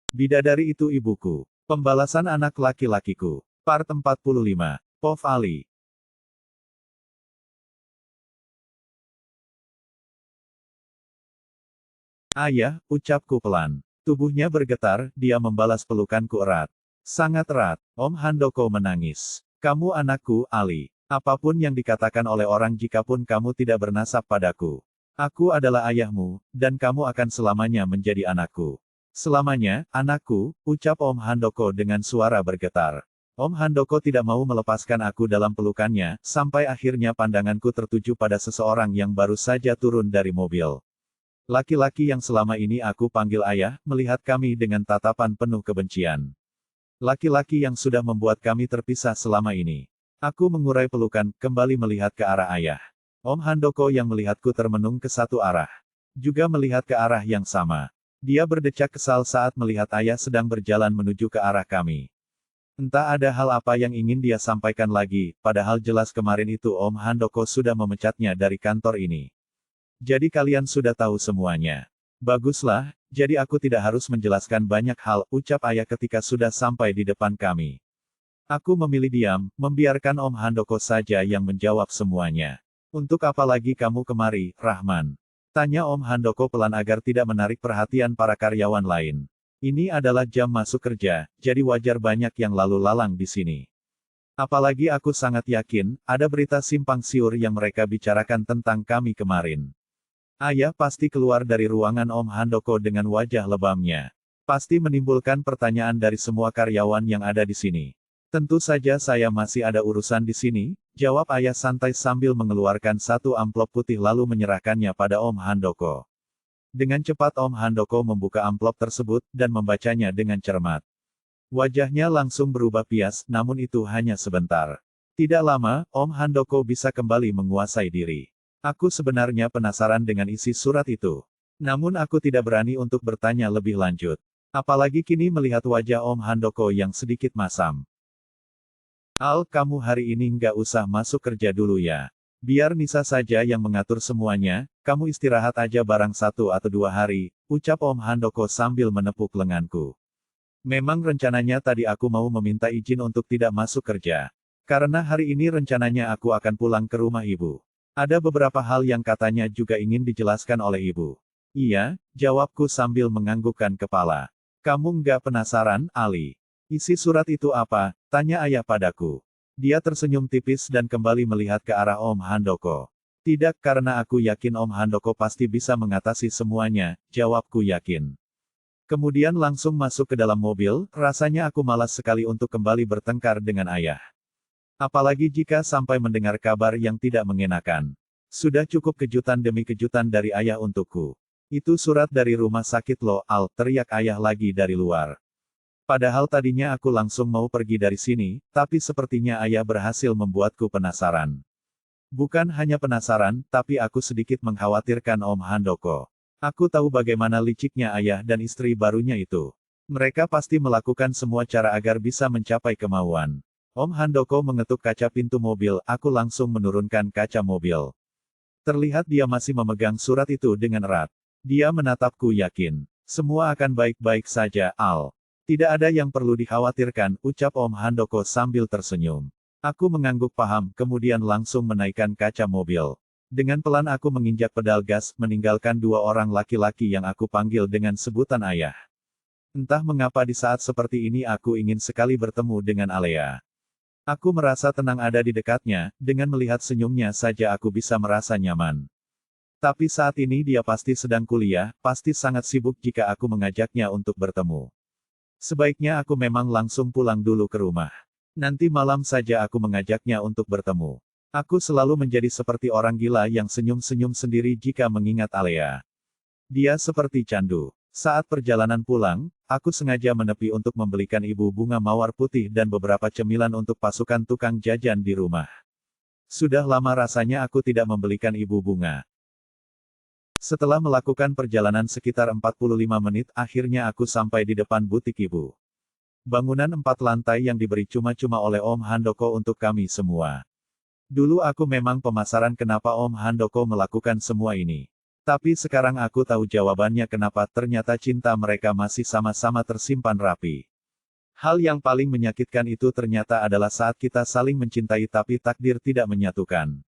Bidadari itu ibuku. Pembalasan anak laki-lakiku. Part 45. Pov Ali. Ayah, ucapku pelan. Tubuhnya bergetar, dia membalas pelukanku erat. Sangat erat. Om Handoko menangis. Kamu anakku, Ali. Apapun yang dikatakan oleh orang jikapun kamu tidak bernasab padaku. Aku adalah ayahmu, dan kamu akan selamanya menjadi anakku. Selamanya, anakku, ucap Om Handoko dengan suara bergetar. Om Handoko tidak mau melepaskan aku dalam pelukannya, sampai akhirnya pandanganku tertuju pada seseorang yang baru saja turun dari mobil. Laki-laki yang selama ini aku panggil ayah, melihat kami dengan tatapan penuh kebencian. Laki-laki yang sudah membuat kami terpisah selama ini. Aku mengurai pelukan, kembali melihat ke arah ayah. Om Handoko yang melihatku termenung ke satu arah. Juga melihat ke arah yang sama. Dia berdecak kesal saat melihat ayah sedang berjalan menuju ke arah kami. Entah ada hal apa yang ingin dia sampaikan lagi, padahal jelas kemarin itu Om Handoko sudah memecatnya dari kantor ini. Jadi kalian sudah tahu semuanya. Baguslah, jadi aku tidak harus menjelaskan banyak hal, ucap ayah ketika sudah sampai di depan kami. Aku memilih diam, membiarkan Om Handoko saja yang menjawab semuanya. Untuk apa lagi kamu kemari, Rahman? Tanya Om Handoko pelan agar tidak menarik perhatian para karyawan lain. Ini adalah jam masuk kerja, jadi wajar banyak yang lalu lalang di sini. Apalagi aku sangat yakin, ada berita simpang siur yang mereka bicarakan tentang kami kemarin. Ayah pasti keluar dari ruangan Om Handoko dengan wajah lebamnya. Pasti menimbulkan pertanyaan dari semua karyawan yang ada di sini. Tentu saja saya masih ada urusan di sini, jawab ayah santai sambil mengeluarkan satu amplop putih lalu menyerahkannya pada Om Handoko. Dengan cepat Om Handoko membuka amplop tersebut, dan membacanya dengan cermat. Wajahnya langsung berubah pias, namun itu hanya sebentar. Tidak lama, Om Handoko bisa kembali menguasai diri. Aku sebenarnya penasaran dengan isi surat itu. Namun aku tidak berani untuk bertanya lebih lanjut. Apalagi kini melihat wajah Om Handoko yang sedikit masam. Al, kamu hari ini nggak usah masuk kerja dulu ya. Biar Nisa saja yang mengatur semuanya, kamu istirahat aja barang 1 atau 2 hari, ucap Om Handoko sambil menepuk lenganku. Memang rencananya tadi aku mau meminta izin untuk tidak masuk kerja. Karena hari ini rencananya aku akan pulang ke rumah ibu. Ada beberapa hal yang katanya juga ingin dijelaskan oleh ibu. Iya, jawabku sambil menganggukkan kepala. Kamu nggak penasaran, Ali? Isi surat itu apa? Tanya ayah padaku. Dia tersenyum tipis dan kembali melihat ke arah Om Handoko. Tidak, karena aku yakin Om Handoko pasti bisa mengatasi semuanya, jawabku yakin. Kemudian langsung masuk ke dalam mobil, rasanya aku malas sekali untuk kembali bertengkar dengan ayah. Apalagi jika sampai mendengar kabar yang tidak mengenakan. Sudah cukup kejutan demi kejutan dari ayah untukku. Itu surat dari rumah sakit loh, Al, teriak ayah lagi dari luar. Padahal tadinya aku langsung mau pergi dari sini, tapi sepertinya ayah berhasil membuatku penasaran. Bukan hanya penasaran, tapi aku sedikit mengkhawatirkan Om Handoko. Aku tahu bagaimana liciknya ayah dan istri barunya itu. Mereka pasti melakukan semua cara agar bisa mencapai kemauan. Om Handoko mengetuk kaca pintu mobil, aku langsung menurunkan kaca mobil. Terlihat dia masih memegang surat itu dengan erat. Dia menatapku yakin. Semua akan baik-baik saja, Al. Tidak ada yang perlu dikhawatirkan, ucap Om Handoko sambil tersenyum. Aku mengangguk paham, kemudian langsung menaikkan kaca mobil. Dengan pelan aku menginjak pedal gas, meninggalkan 2 orang laki-laki yang aku panggil dengan sebutan ayah. Entah mengapa di saat seperti ini aku ingin sekali bertemu dengan Alea. Aku merasa tenang ada di dekatnya, dengan melihat senyumnya saja aku bisa merasa nyaman. Tapi saat ini dia pasti sedang kuliah, pasti sangat sibuk jika aku mengajaknya untuk bertemu. Sebaiknya aku memang langsung pulang dulu ke rumah. Nanti malam saja aku mengajaknya untuk bertemu. Aku selalu menjadi seperti orang gila yang senyum-senyum sendiri jika mengingat Alea. Dia seperti candu. Saat perjalanan pulang, aku sengaja menepi untuk membelikan ibu bunga mawar putih dan beberapa cemilan untuk pasukan tukang jajan di rumah. Sudah lama rasanya aku tidak membelikan ibu bunga. Setelah melakukan perjalanan sekitar 45 menit, akhirnya aku sampai di depan butik ibu. Bangunan 4 lantai yang diberi cuma-cuma oleh Om Handoko untuk kami semua. Dulu aku memang penasaran kenapa Om Handoko melakukan semua ini. Tapi sekarang aku tahu jawabannya kenapa ternyata cinta mereka masih sama-sama tersimpan rapi. Hal yang paling menyakitkan itu ternyata adalah saat kita saling mencintai tapi takdir tidak menyatukan.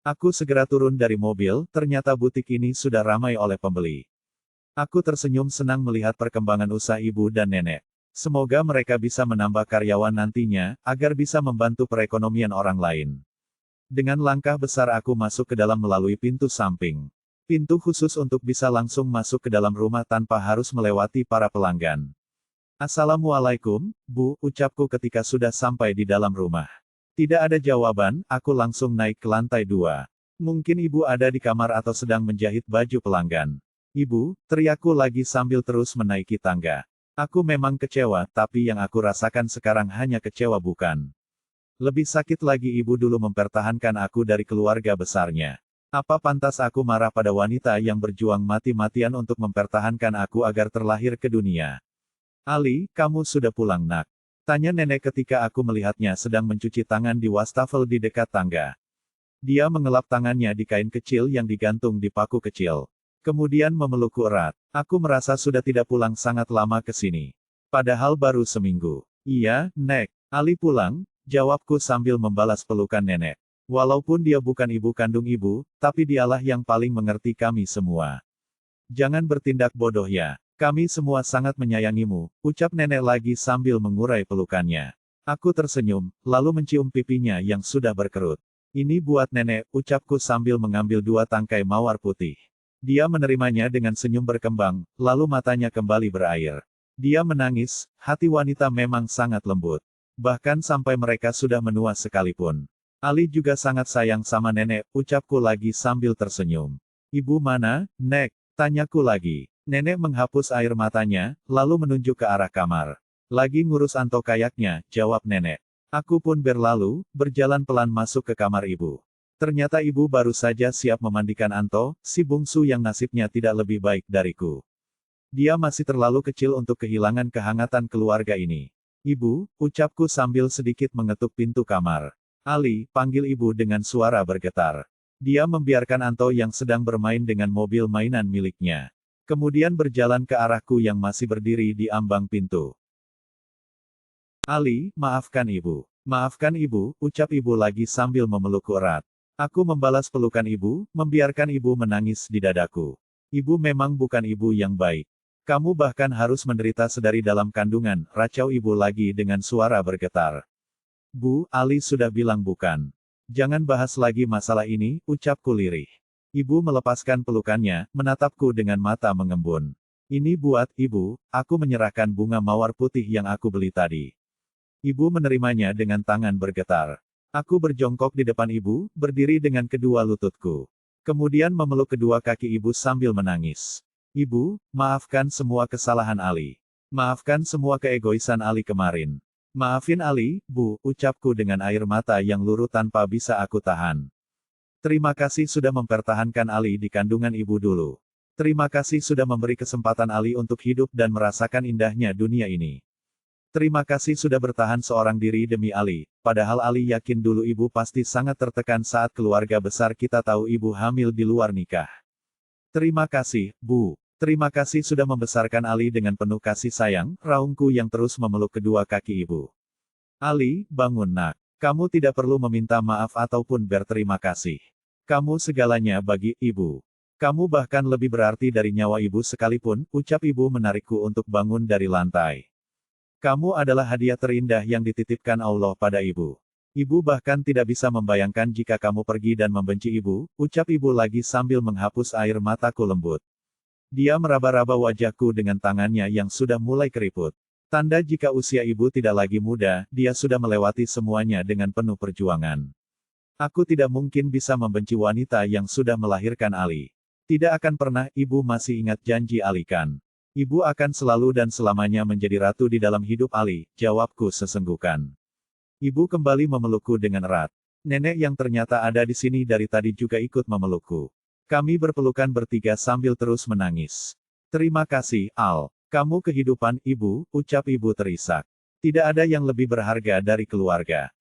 Aku segera turun dari mobil, ternyata butik ini sudah ramai oleh pembeli. Aku tersenyum senang melihat perkembangan usaha ibu dan nenek. Semoga mereka bisa menambah karyawan nantinya, agar bisa membantu perekonomian orang lain. Dengan langkah besar aku masuk ke dalam melalui pintu samping. Pintu khusus untuk bisa langsung masuk ke dalam rumah tanpa harus melewati para pelanggan. Assalamualaikum, Bu, ucapku ketika sudah sampai di dalam rumah. Tidak ada jawaban, aku langsung naik ke lantai 2. Mungkin ibu ada di kamar atau sedang menjahit baju pelanggan. Ibu, teriakku lagi sambil terus menaiki tangga. Aku memang kecewa, tapi yang aku rasakan sekarang hanya kecewa bukan. Lebih sakit lagi ibu dulu mempertahankan aku dari keluarga besarnya. Apa pantas aku marah pada wanita yang berjuang mati-matian untuk mempertahankan aku agar terlahir ke dunia? Ali, kamu sudah pulang nak? Tanya nenek ketika aku melihatnya sedang mencuci tangan di wastafel di dekat tangga. Dia mengelap tangannya di kain kecil yang digantung di paku kecil. Kemudian memelukku erat. Aku merasa sudah tidak pulang sangat lama ke sini. Padahal baru seminggu. Iya, Nek. Ali pulang, jawabku sambil membalas pelukan nenek. Walaupun dia bukan ibu kandung ibu, tapi dialah yang paling mengerti kami semua. Jangan bertindak bodoh ya. Kami semua sangat menyayangimu, ucap nenek lagi sambil mengurai pelukannya. Aku tersenyum, lalu mencium pipinya yang sudah berkerut. Ini buat nenek, ucapku sambil mengambil 2 tangkai mawar putih. Dia menerimanya dengan senyum berkembang, lalu matanya kembali berair. Dia menangis, hati wanita memang sangat lembut. Bahkan sampai mereka sudah menua sekalipun. Ali juga sangat sayang sama nenek, ucapku lagi sambil tersenyum. Ibu mana, Nek? Tanyaku lagi. Nenek menghapus air matanya, lalu menunjuk ke arah kamar. Lagi ngurus Anto kayaknya, jawab nenek. Aku pun berlalu, berjalan pelan masuk ke kamar ibu. Ternyata ibu baru saja siap memandikan Anto, si bungsu yang nasibnya tidak lebih baik dariku. Dia masih terlalu kecil untuk kehilangan kehangatan keluarga ini. Ibu, ucapku sambil sedikit mengetuk pintu kamar. Ali, panggil ibu dengan suara bergetar. Dia membiarkan Anto yang sedang bermain dengan mobil mainan miliknya. Kemudian berjalan ke arahku yang masih berdiri di ambang pintu. Ali, maafkan ibu. Maafkan ibu, ucap ibu lagi sambil memelukku erat. Aku membalas pelukan ibu, membiarkan ibu menangis di dadaku. Ibu memang bukan ibu yang baik. Kamu bahkan harus menderita sedari dalam kandungan, racau ibu lagi dengan suara bergetar. Bu, Ali sudah bilang bukan. Jangan bahas lagi masalah ini, ucapku lirih. Ibu melepaskan pelukannya, menatapku dengan mata mengembun. Ini buat ibu, aku menyerahkan bunga mawar putih yang aku beli tadi. Ibu menerimanya dengan tangan bergetar. Aku berjongkok di depan ibu, berdiri dengan kedua lututku. Kemudian memeluk kedua kaki ibu sambil menangis. Ibu, maafkan semua kesalahan Ali. Maafkan semua keegoisan Ali kemarin. Maafin Ali, Bu, ucapku dengan air mata yang luruh tanpa bisa aku tahan. Terima kasih sudah mempertahankan Ali di kandungan ibu dulu. Terima kasih sudah memberi kesempatan Ali untuk hidup dan merasakan indahnya dunia ini. Terima kasih sudah bertahan seorang diri demi Ali, padahal Ali yakin dulu ibu pasti sangat tertekan saat keluarga besar kita tahu ibu hamil di luar nikah. Terima kasih, Bu. Terima kasih sudah membesarkan Ali dengan penuh kasih sayang, raungku yang terus memeluk kedua kaki ibu. Ali, bangun nak. Kamu tidak perlu meminta maaf ataupun berterima kasih. Kamu segalanya bagi ibu. Kamu bahkan lebih berarti dari nyawa ibu sekalipun, ucap ibu menarikku untuk bangun dari lantai. Kamu adalah hadiah terindah yang dititipkan Allah pada ibu. Ibu bahkan tidak bisa membayangkan jika kamu pergi dan membenci ibu, ucap ibu lagi sambil menghapus air mataku lembut. Dia meraba-raba wajahku dengan tangannya yang sudah mulai keriput. Tanda jika usia ibu tidak lagi muda, dia sudah melewati semuanya dengan penuh perjuangan. Aku tidak mungkin bisa membenci wanita yang sudah melahirkan Ali. Tidak akan pernah, ibu masih ingat janji Ali kan? Ibu akan selalu dan selamanya menjadi ratu di dalam hidup Ali, jawabku sesenggukan. Ibu kembali memelukku dengan erat. Nenek yang ternyata ada di sini dari tadi juga ikut memelukku. Kami berpelukan bertiga sambil terus menangis. Terima kasih, Al. Kamu kehidupan, ibu, ucap ibu terisak. Tidak ada yang lebih berharga dari keluarga.